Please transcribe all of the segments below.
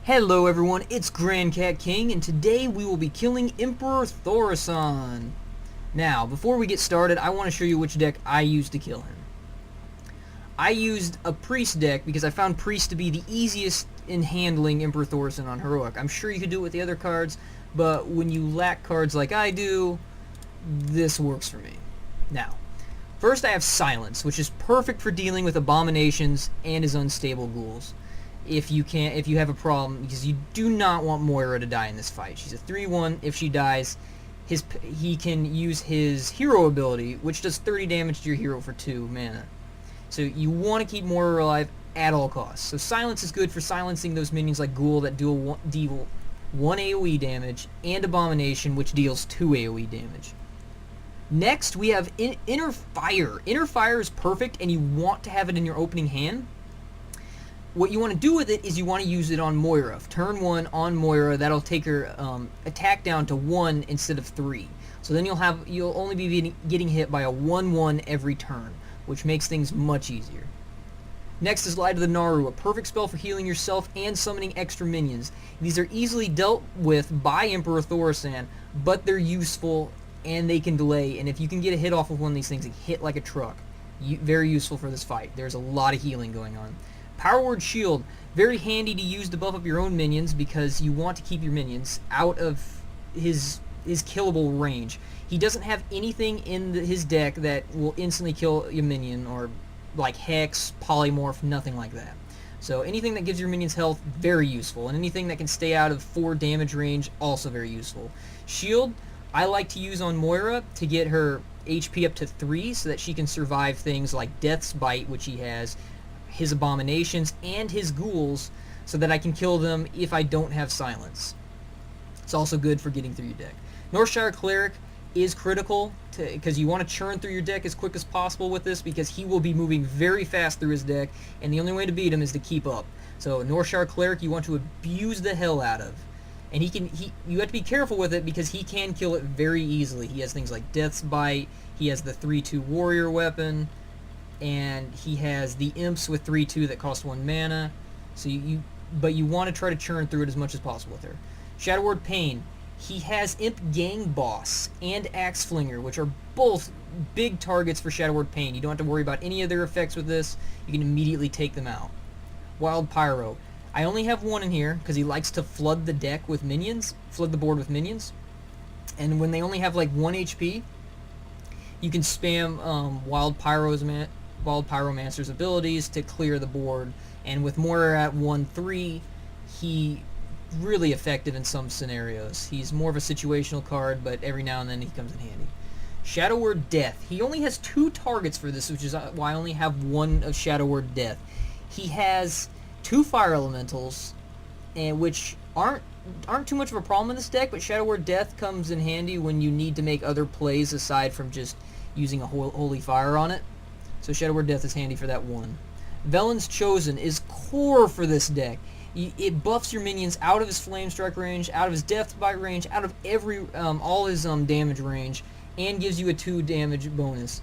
Hello everyone, it's Grand Cat King, and today we will be killing Emperor Thaurissan. Now, before we get started, I want to show you which deck I used to kill him. I used a Priest deck because I found Priest to be the easiest in handling Emperor Thaurissan on Heroic. I'm sure you could do it with the other cards, but when you lack cards like I do, this works for me. Now, first I have Silence, which is perfect for dealing with Abominations and his unstable ghouls. If you have a problem, because you do not want Moira to die in this fight. She's a 3/1. If she dies, he can use his hero ability, which does 30 damage to your hero for 2 mana. So you want to keep Moira alive at all costs. So Silence is good for silencing those minions like Ghoul that deal 1 AoE damage, and Abomination, which deals 2 AoE damage. Next, we have Inner Fire. Inner Fire is perfect, and you want to have it in your opening hand. What you want to do with it is you want to use it on Moira. Turn 1 on Moira, that'll take her attack down to 1 instead of 3. So then you'll only be getting hit by a 1/1 every turn, which makes things much easier. Next is Lie to the Naru, a perfect spell for healing yourself and summoning extra minions. These are easily dealt with by Emperor Thaurissan, but they're useful and they can delay, and if you can get a hit off of one of these things and hit like a truck, very useful for this fight. There's a lot of healing going on. Power Word Shield, very handy to use to buff up your own minions because you want to keep your minions out of his killable range. He doesn't have anything in his deck that will instantly kill your minion, or like Hex, Polymorph, nothing like that. So anything that gives your minions health, very useful, and anything that can stay out of 4 damage range, also very useful. Shield, I like to use on Moira to get her HP up to 3 so that she can survive things like Death's Bite, which he has, his Abominations, and his ghouls, so that I can kill them if I don't have Silence. It's also good for getting through your deck. Northshire Cleric is critical because you want to churn through your deck as quick as possible with this, because he will be moving very fast through his deck, and the only way to beat him is to keep up. So Northshire Cleric you want to abuse the hell out of. And you have to be careful with it because he can kill it very easily. He has things like Death's Bite, he has the 3/2 warrior weapon, and he has the imps with 3/2 that cost 1 mana. So but you want to try to churn through it as much as possible with her. Shadow Word Pain. He has Imp Gang Boss and Axe Flinger, which are both big targets for Shadow Word Pain. You don't have to worry about any of their effects with this. You can immediately take them out. Wild Pyro. I only have one in here because he likes to flood the deck with minions, flood the board with minions. And when they only have like 1 HP, you can spam Wild Pyromancer's abilities to clear the board, and with Moira at 1/3, he really effective in some scenarios. He's more of a situational card, but every now and then he comes in handy. Shadow Word Death. He only has 2 targets for this, which is why I only have 1 of Shadow Word Death. He has 2 Fire Elementals, and which aren't too much of a problem in this deck, but Shadow Word Death comes in handy when you need to make other plays aside from just using a Holy Fire on it. So Shadow Word Death is handy for that one. Velen's Chosen is core for this deck. It buffs your minions out of his Flame Strike range, out of his Death Bite range, out of all his damage range, and gives you a 2 damage bonus.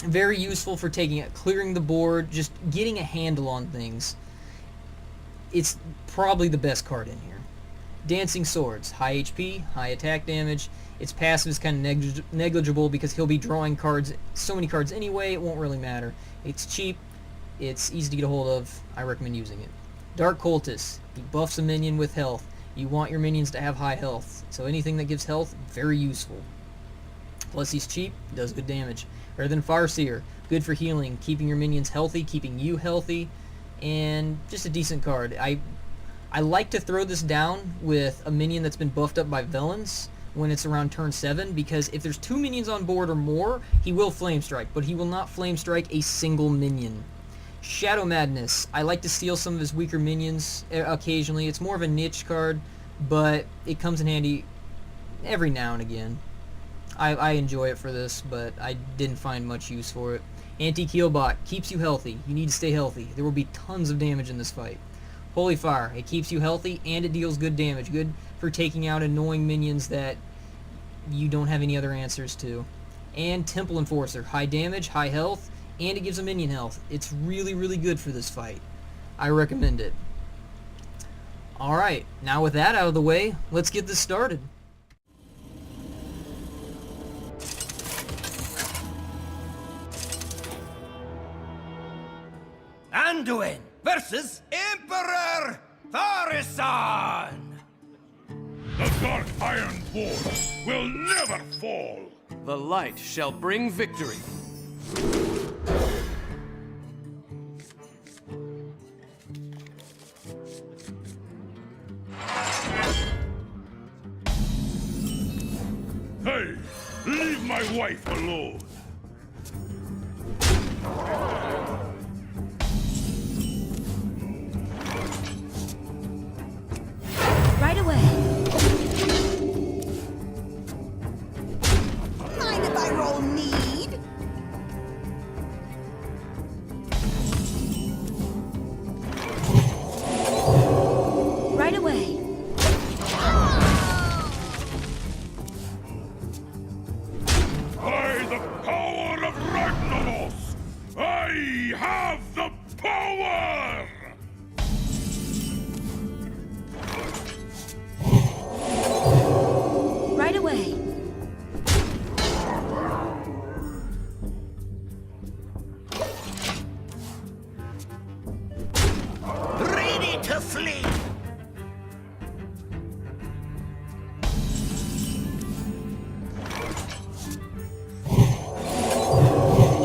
Very useful for clearing the board, just getting a handle on things. It's probably the best card in here. Dancing Swords, high HP, high attack damage. Its passive is kind of negligible because he'll be drawing cards, so many cards anyway, it won't really matter. It's cheap, it's easy to get a hold of, I recommend using it. Dark Cultist, he buffs a minion with health. You want your minions to have high health, so anything that gives health, very useful. Plus he's cheap, does good damage. Rather than Farseer, good for healing, keeping your minions healthy, keeping you healthy, and just a decent card. I like to throw this down with a minion that's been buffed up by Velen's when it's around turn 7, because if there's 2 minions on board or more, he will Flame Strike, but he will not Flame Strike a single minion. Shadow Madness. I like to steal some of his weaker minions occasionally. It's more of a niche card, but it comes in handy every now and again. I enjoy it for this, but I didn't find much use for it. Anti-Keelbot keeps you healthy. You need to stay healthy. There will be tons of damage in this fight. Holy Fire. It keeps you healthy, and it deals good damage. Good for taking out annoying minions that you don't have any other answers to. And Temple Enforcer. High damage, high health, and it gives a minion health. It's really, really good for this fight. I recommend it. Alright, now with that out of the way, let's get this started. Anduin versus Emperor Thaurissan! The dark iron force will never fall! The light shall bring victory. Hey, leave my wife alone! Right away. Mind if I roll need? Right away. By the power of Ragnaros, I have the power! Right away. Ready to flee!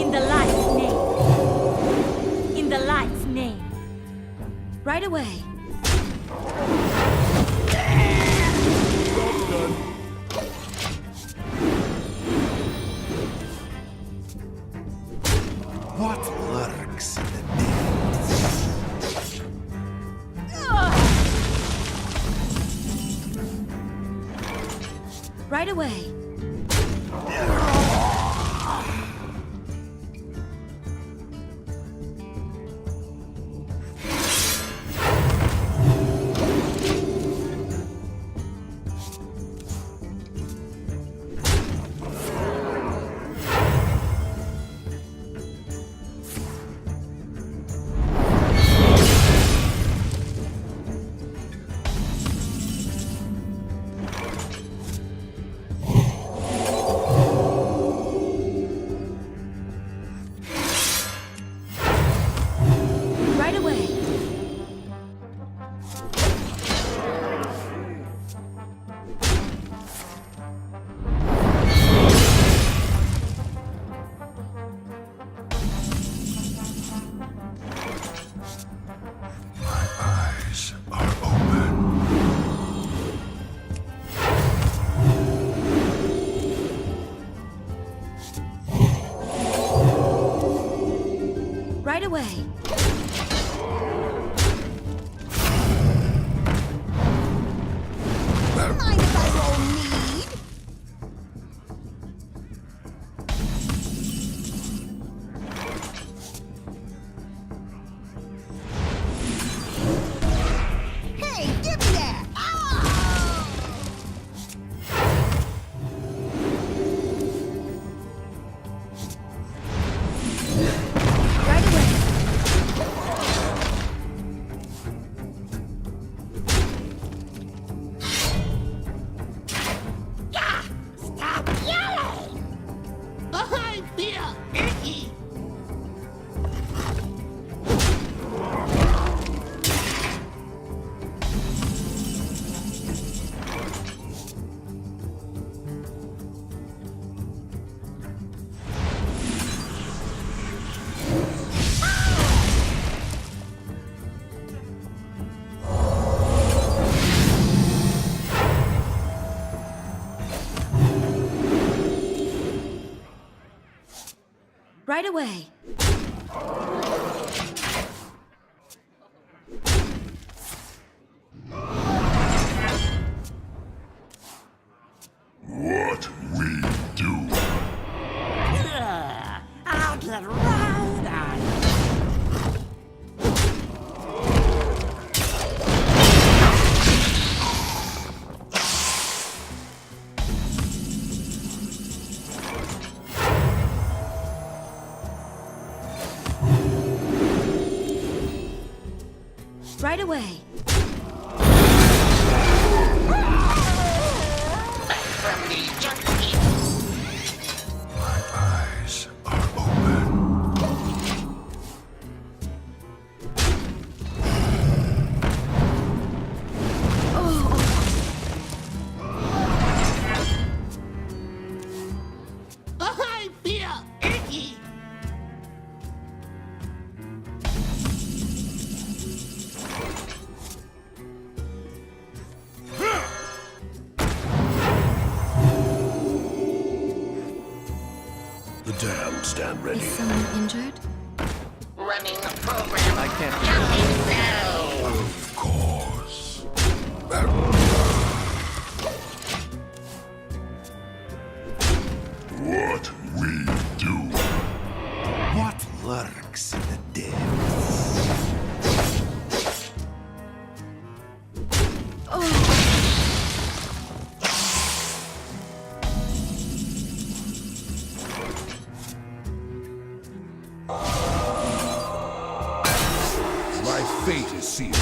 In the light's name. In the light's name. Right away. What lurks in the depths? Right away. Right away. My eyes are open. Right away. Mind if I roll need? Hey, give me that! Right away. Stop yelling! I feel icky! Right away. What we do. I'll get right on it. Right away. My eyes are open. I feel icky. The damned stand ready. Is someone injured? Running the program. I can't. Of course. What we do. What lurks in the depths? My fate is sealed.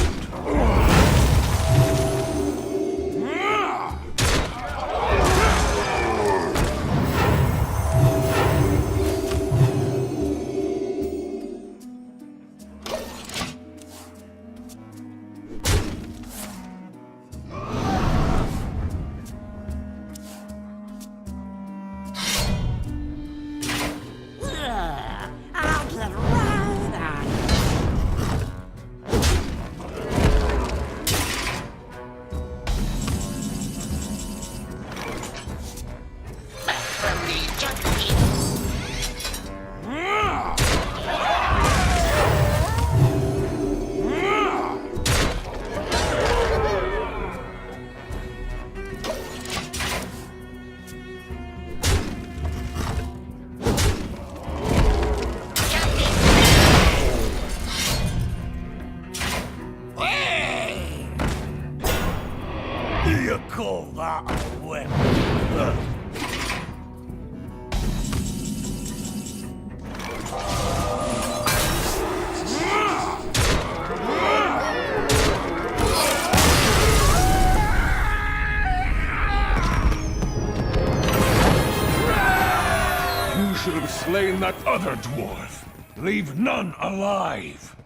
I'll get right on it. Back from the junkie. You call that a weapon? You should have slain that other dwarf. Leave none alive.